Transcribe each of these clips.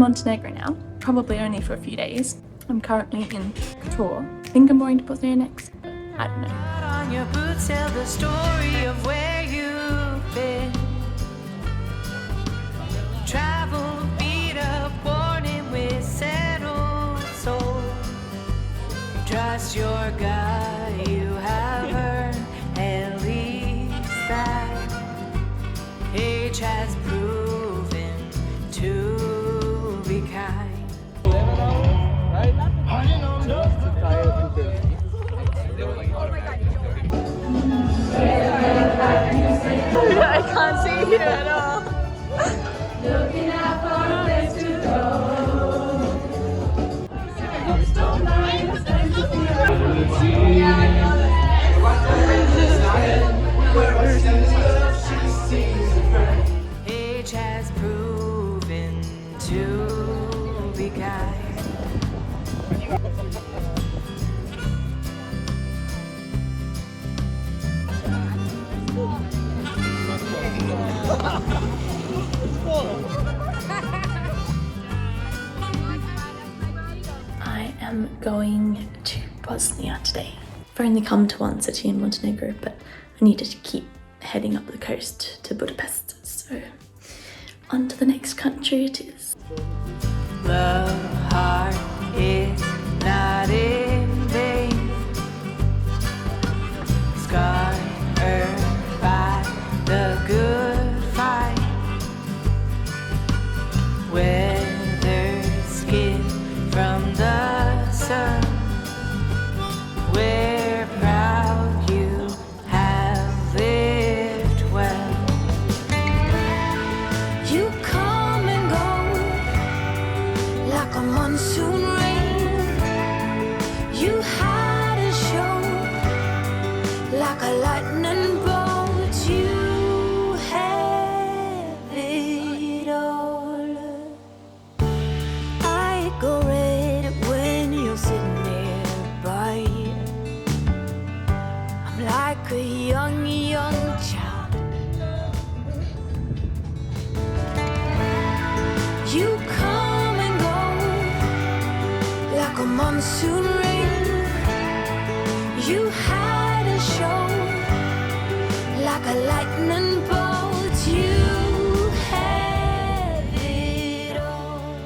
Montenegro now, probably only for a few days. I'm currently in Kotor. I think I'm going to Bosnia next, but I don't know. On your boots tell the story of where you've been. Travel, beat up, warning with settled soul. Trust your gut, you have earned at least that. Age has proven to be kind. I can't see you at all. Looking out for a place to Age has proven to be kind. I am going to Bosnia today. I've only come to one city in Montenegro, but I needed to keep heading up the coast to Budapest. So on to the next country it is. The heart is not in vain. Scarred by the good fight. Weathered skin from the sun. We're proud you have lived well. You come and go like a monsoon rain. You hide and show like a lightning bolt. You have it all. I go red when you're sitting nearby. I'm like a young child. You come and go like a monsoon rain. You hide and show like a lightning bolt. You have it all.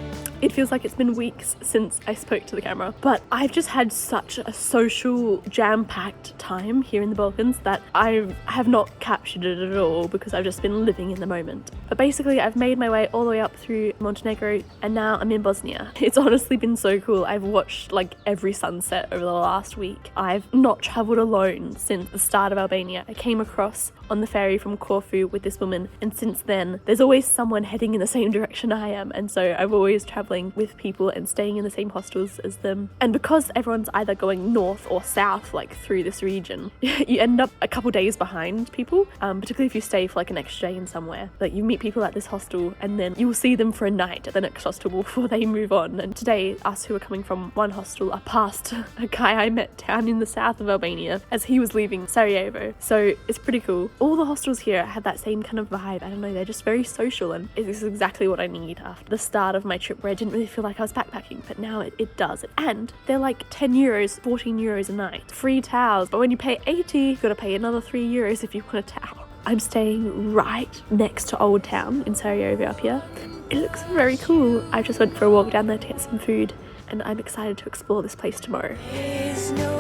It feels like it's been weeks since I spoke to the camera, but I've just had such a social, jam-packed time here in the Balkans that I have not captured it at all because I've just been living in the moment. But basically, I've made my way all the way up through Montenegro and now I'm in Bosnia. It's honestly been so cool. I've watched like every sunset over the last week. I've not traveled alone since the start of Albania. I came across on the ferry from Corfu with this woman, and since then there's always someone heading in the same direction I am, and so I'm always traveling with people and staying in the same hostels as them. And because everyone's either going north or south like through this region, you end up a couple days behind people, particularly if you stay for like an extra day in somewhere. Like you meet people at this hostel and then you'll see them for a night at the next hostel before they move on. And today us who are coming from one hostel are past a guy I met down in the south of Albania as he was leaving Sarajevo, so it's pretty cool. All the hostels here have that same kind of vibe. I don't know, they're just very social, and this is exactly what I need after the start of my trip where I didn't really feel like I was backpacking, but now it does. And they're like 10 euros, 14 euros a night. Free towels, but when you pay 80, you've got to pay another 3 euros if you want a towel. I'm staying right next to Old Town in Sarajevo up here. It looks very cool. I just went for a walk down there to get some food, and I'm excited to explore this place tomorrow. There's no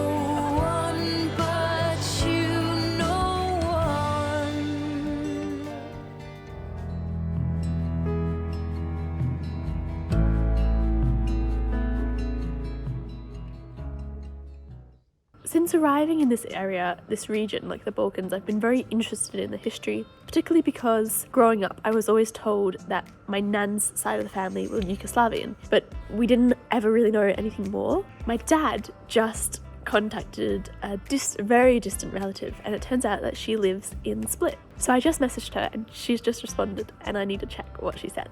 one but you, no one. Since arriving in this area, this region, like the Balkans, I've been very interested in the history, particularly because growing up I was always told that my nan's side of the family were Yugoslavian, but we didn't ever really know anything more. My dad just contacted a very distant relative, and it turns out that she lives in Split. So I just messaged her and she's just responded, and I need to check what she said.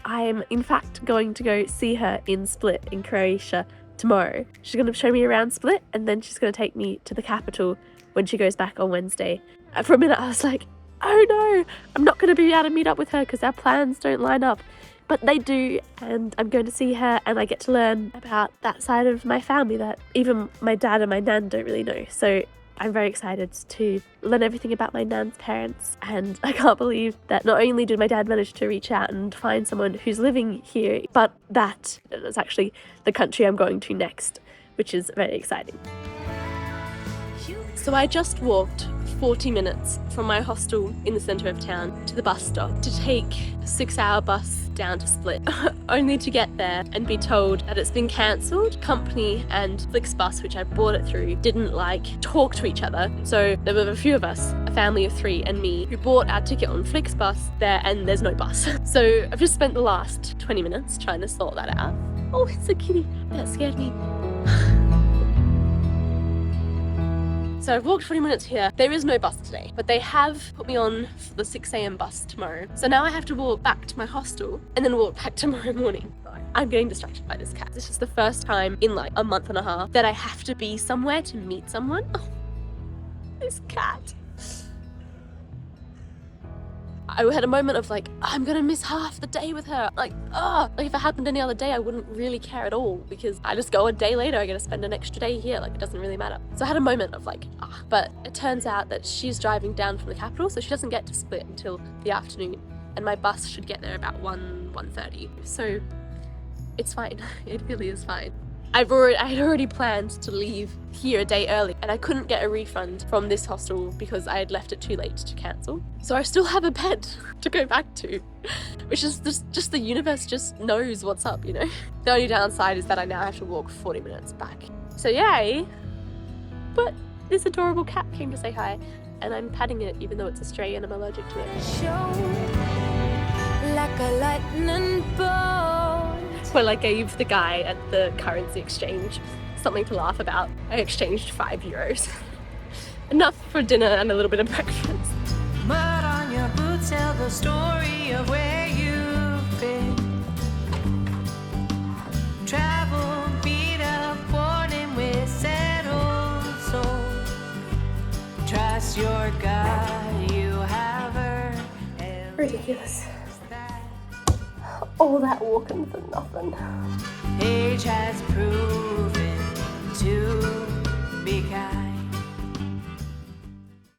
I'm in fact going to go see her in Split in Croatia tomorrow. She's going to show me around Split, and then she's going to take me to the capital when she goes back on Wednesday. And for a minute I was like, oh no, I'm not going to be able to meet up with her because our plans don't line up. But they do, and I'm going to see her, and I get to learn about that side of my family that even my dad and my nan don't really know. So I'm very excited to learn everything about my nan's parents, and I can't believe that not only did my dad manage to reach out and find someone who's living here, but that is actually the country I'm going to next, which is very exciting. So I just walked 40 minutes from my hostel in the centre of town to the bus stop to take a 6-hour bus down to Split, only to get there and be told that it's been cancelled. Company and Flixbus, which I bought it through, didn't talk to each other. So there were a few of us, a family of 3 and me, who bought our ticket on Flixbus there, and there's no bus. So I've just spent the last 20 minutes trying to sort that out. Oh, it's a kitty. That scared me. So I've walked 40 minutes here. There is no bus today, but they have put me on for the 6 a.m. bus tomorrow. So now I have to walk back to my hostel and then walk back tomorrow morning. I'm getting distracted by this cat. This is the first time in a month and a half that I have to be somewhere to meet someone. Oh, this cat. I had a moment of I'm gonna miss half the day with her. If it happened any other day, I wouldn't really care at all, because I just go a day later, I get to spend an extra day here. It doesn't really matter. So I had a moment of but it turns out that she's driving down from the capital, so she doesn't get to Split until the afternoon, and my bus should get there about 1:30. So it's fine. It really is fine. I had already planned to leave here a day early, and I couldn't get a refund from this hostel because I had left it too late to cancel. So I still have a bed to go back to, which is just the universe just knows what's up, you know? The only downside is that I now have to walk 40 minutes back. So yay! But this adorable cat came to say hi, and I'm patting it even though it's a stray and I'm allergic to it. Show like a lightning bolt. Well, I gave the guy at the currency exchange something to laugh about. I exchanged €5. Enough for dinner and a little bit of breakfast. Mud on your boots tell the story of where you've been. Travel, beat up, warning with settled soul. Trust your gut, you have her. Ridiculous. All that walking for nothing. Hey,